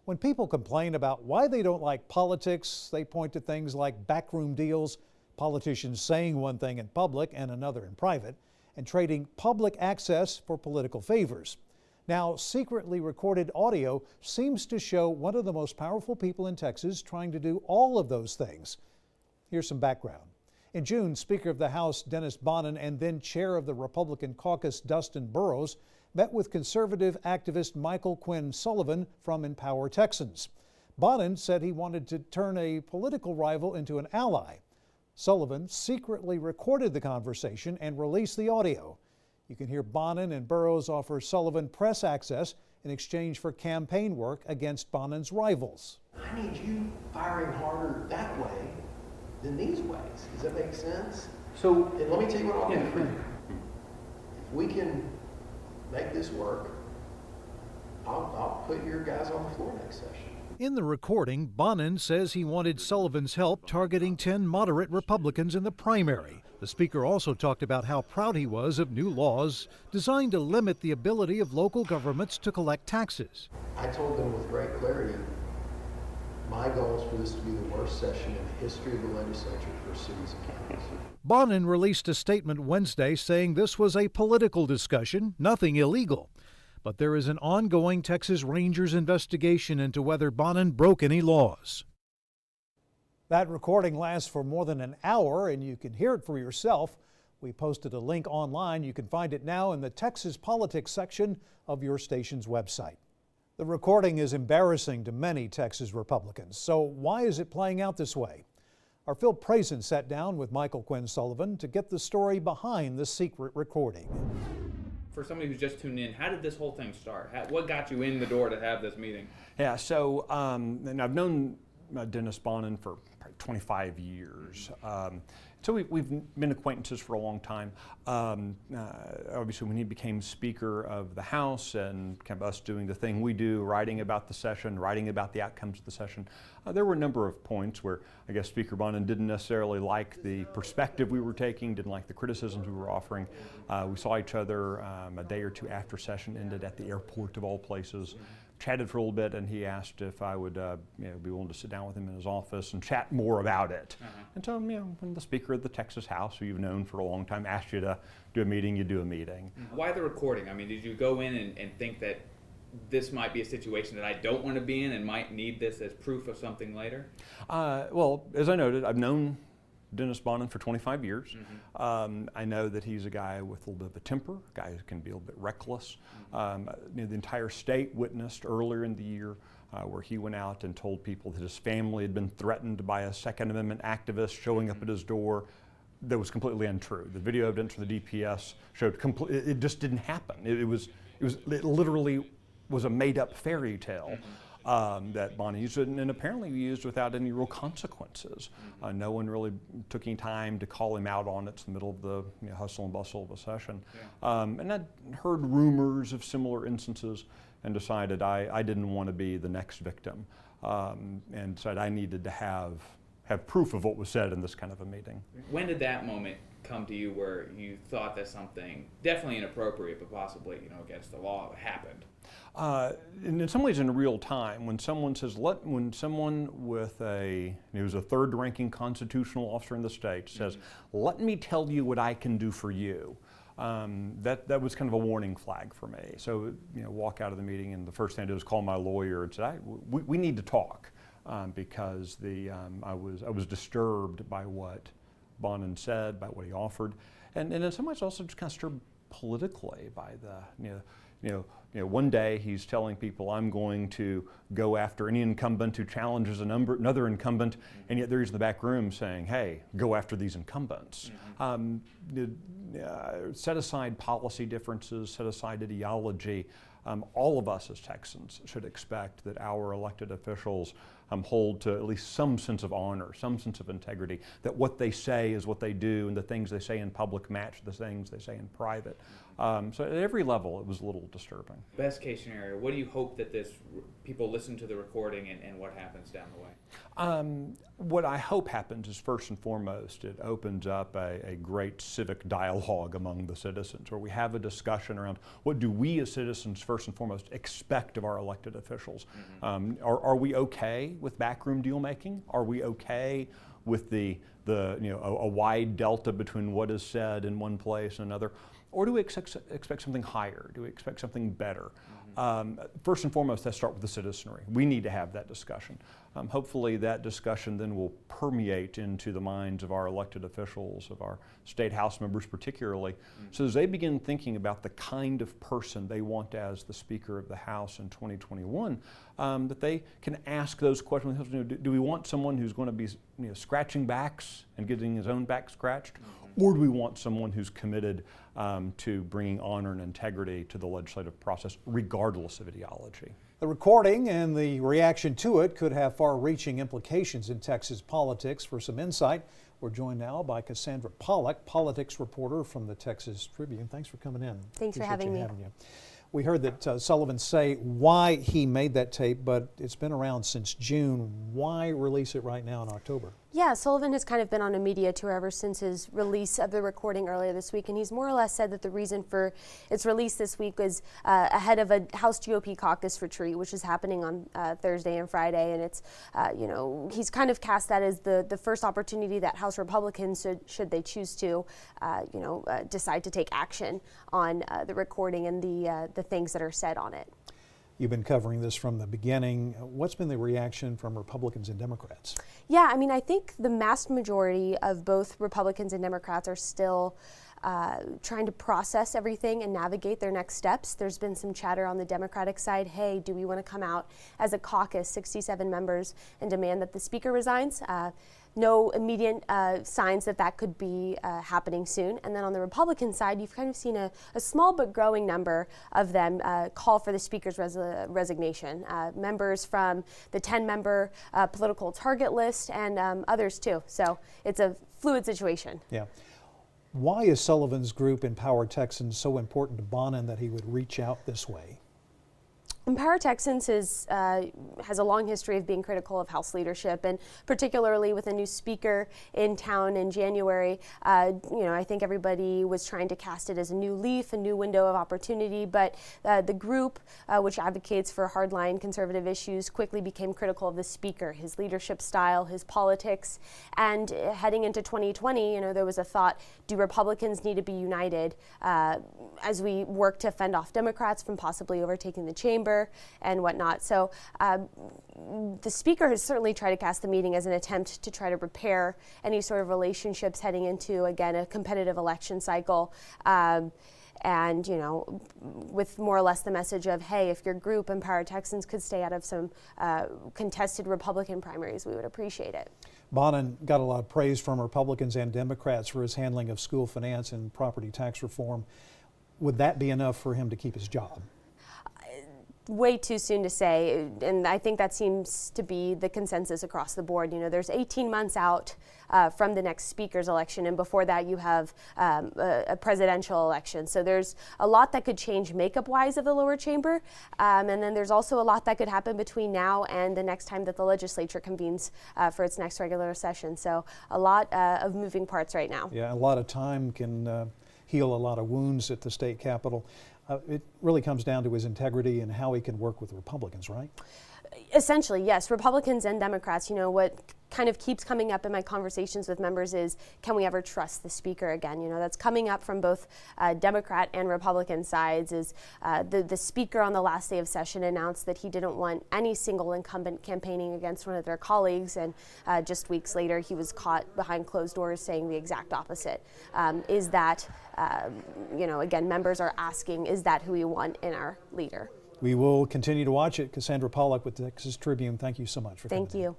When people complain about why they don't like politics, they point to things like backroom deals, politicians saying one thing in public and another in private, and trading public access for political favors. Now, secretly recorded audio seems to show one of the most powerful people in Texas trying to do all of those things. Here's some background. In June, Speaker of the House Dennis Bonnen and then Chair of the Republican caucus Dustin Burrows met with conservative activist Michael Quinn Sullivan from Empower Texans. Bonnen said he wanted to turn a political rival into an ally. Sullivan secretly recorded the conversation and released the audio. You can hear Bonnen and Burrows offer Sullivan press access in exchange for campaign work against Bonnen's rivals. I need you firing harder that way than these ways. Does that make sense? So, and let me tell you what I'll do for you. If we can make this work, I'll put your guys on the floor next session. In the recording, Bonnen says he wanted Sullivan's help targeting 10 moderate Republicans in the primary. The speaker also talked about how proud he was of new laws designed to limit the ability of local governments to collect taxes. I told them with great clarity, my goal is for this to be the worst session in the history of the legislature for cities and counties. Bonnen released a statement Wednesday saying this was a political discussion, nothing illegal. But there is an ongoing Texas Rangers investigation into whether Bonnen broke any laws. That recording lasts for more than an hour, and you can hear it for yourself. We posted a link online. You can find it now in the Texas Politics section of your station's website. The recording is embarrassing to many Texas Republicans. So why is it playing out this way? Our Phil Prazen sat down with Michael Quinn Sullivan to get the story behind the secret recording. For somebody who's just tuned in, how did this whole thing start? What got you in the door to have this meeting? Yeah, so and I've known Dennis Bonnen for probably 25 years. So we've been acquaintances for a long time. Obviously, when he became Speaker of the House and kind of us doing the thing we do, writing about the session, writing about the outcomes of the session, there were a number of points where I guess Speaker Bonnen didn't necessarily like the perspective we were taking, didn't like the criticisms we were offering. We saw each other a day or two after session ended at the airport of all places. Chatted for a little bit, and he asked if I would be willing to sit down with him in his office and chat more about it. And so, when the Speaker of the Texas House, who you've known for a long time, asked you to do a meeting, you do a meeting. Why the recording? I mean, did you go in and think that this might be a situation that I don't want to be in and might need this as proof of something later? Well, as I noted, I've known Dennis Bonnen for 25 years. I know that he's a guy with a little bit of a temper, a guy who can be a little bit reckless. The entire state witnessed earlier in the year where he went out and told people that his family had been threatened by a Second Amendment activist showing up at his door. That was completely untrue. The video evidence from the DPS showed it just didn't happen. It literally was a made-up fairy tale. That Bonnen used, and apparently used without any real consequences. No one really took any time to call him out on it in the middle of the hustle and bustle of a session. And I'd heard rumors of similar instances and decided I didn't want to be the next victim, and said I needed to have proof of what was said in this kind of a meeting. When did that moment come to you where you thought that something definitely inappropriate but possibly against the law happened? And in some ways in real time, when someone says, when someone with who's a third-ranking constitutional officer in the state says, let me tell you what I can do for you, that was kind of a warning flag for me. So, walk out of the meeting, and the first thing I did was call my lawyer and said, we need to talk, because I was disturbed by what Bonnen said, by what he offered, and in some ways also just kind of disturbed politically by one day he's telling people I'm going to go after any incumbent who challenges another incumbent, and yet there he's in the back room saying, hey, go after these incumbents. Set aside policy differences, set aside ideology. All of us as Texans should expect that our elected officials hold to at least some sense of honor, some sense of integrity, that what they say is what they do, and the things they say in public match the things they say in private. So at every level, it was a little disturbing. Best case scenario, what do you hope that people listen to the recording and what happens down the way? What I hope happens is, first and foremost, it opens up a great civic dialogue among the citizens, where we have a discussion around what do we as citizens, first and foremost, expect of our elected officials. Are we okay with backroom deal making? Are we okay with a wide delta between what is said in one place and another? Or do we expect something higher? Do we expect something better? First and foremost, let's start with the citizenry. We need to have that discussion. Hopefully that discussion then will permeate into the minds of our elected officials, of our state house members particularly, so as they begin thinking about the kind of person they want as the Speaker of the House in 2021, that they can ask those questions. Do we want someone who's going to be scratching backs and getting his own back scratched? Or do we want someone who's committed to bringing honor and integrity to the legislative process, regardless of ideology? The recording and the reaction to it could have far-reaching implications in Texas politics. For some insight, we're joined now by Cassandra Pollock, politics reporter from the Texas Tribune. Thanks for coming in. Thanks for having me. We heard that Sullivan say why he made that tape, but it's been around since June. Why release it right now in October? Yeah, Sullivan has kind of been on a media tour ever since his release of the recording earlier this week, and he's more or less said that the reason for its release this week was ahead of a House GOP caucus retreat, which is happening on Thursday and Friday, and it's, he's kind of cast that as the first opportunity that House Republicans, should they choose to, decide to take action on the recording and the things that are said on it. You've been covering this from the beginning. What's been the reaction from Republicans and Democrats? Yeah, I mean, I think the vast majority of both Republicans and Democrats are still trying to process everything and navigate their next steps. There's been some chatter on the Democratic side, hey, do we want to come out as a caucus, 67 members, and demand that the Speaker resigns? No immediate signs that could be happening soon. And then on the Republican side, you've kind of seen a small but growing number of them call for the Speaker's resignation. Members from the 10-member political target list and others too. So it's a fluid situation. Yeah. Why is Sullivan's group Empower Texans so important to Bonnen that he would reach out this way? Empower Texans has a long history of being critical of House leadership, and particularly with a new speaker in town in January. I think everybody was trying to cast it as a new leaf, a new window of opportunity, but the group, which advocates for hardline conservative issues, quickly became critical of the speaker, his leadership style, his politics, and heading into 2020, there was a thought, do Republicans need to be united as we work to fend off Democrats from possibly overtaking the chamber and whatnot. So the speaker has certainly tried to cast the meeting as an attempt to try to repair any sort of relationships heading into, again, a competitive election cycle. And, with more or less the message of, hey, if your group, Empower Texans, could stay out of some contested Republican primaries, we would appreciate it. Bonnen got a lot of praise from Republicans and Democrats for his handling of school finance and property tax reform. Would that be enough for him to keep his job? Way too soon to say, and I think that seems to be the consensus across the board. There's 18 months out from the next speaker's election, and before that you have a presidential election. So there's a lot that could change makeup-wise of the lower chamber, and then there's also a lot that could happen between now and the next time that the legislature convenes for its next regular session. So a lot of moving parts right now. Yeah, a lot of time can heal a lot of wounds at the state capitol. It really comes down to his integrity and how he can work with Republicans, right? Essentially, yes. Republicans and Democrats, what kind of keeps coming up in my conversations with members is, can we ever trust the speaker again? That's coming up from both Democrat and Republican sides. Is the speaker on the last day of session announced that he didn't want any single incumbent campaigning against one of their colleagues, and just weeks later he was caught behind closed doors saying the exact opposite. Is that, again, members are asking, is that who we want in our leader? We will continue to watch it. Cassandra Pollock with the Texas Tribune, thank you so much for coming. Thank you.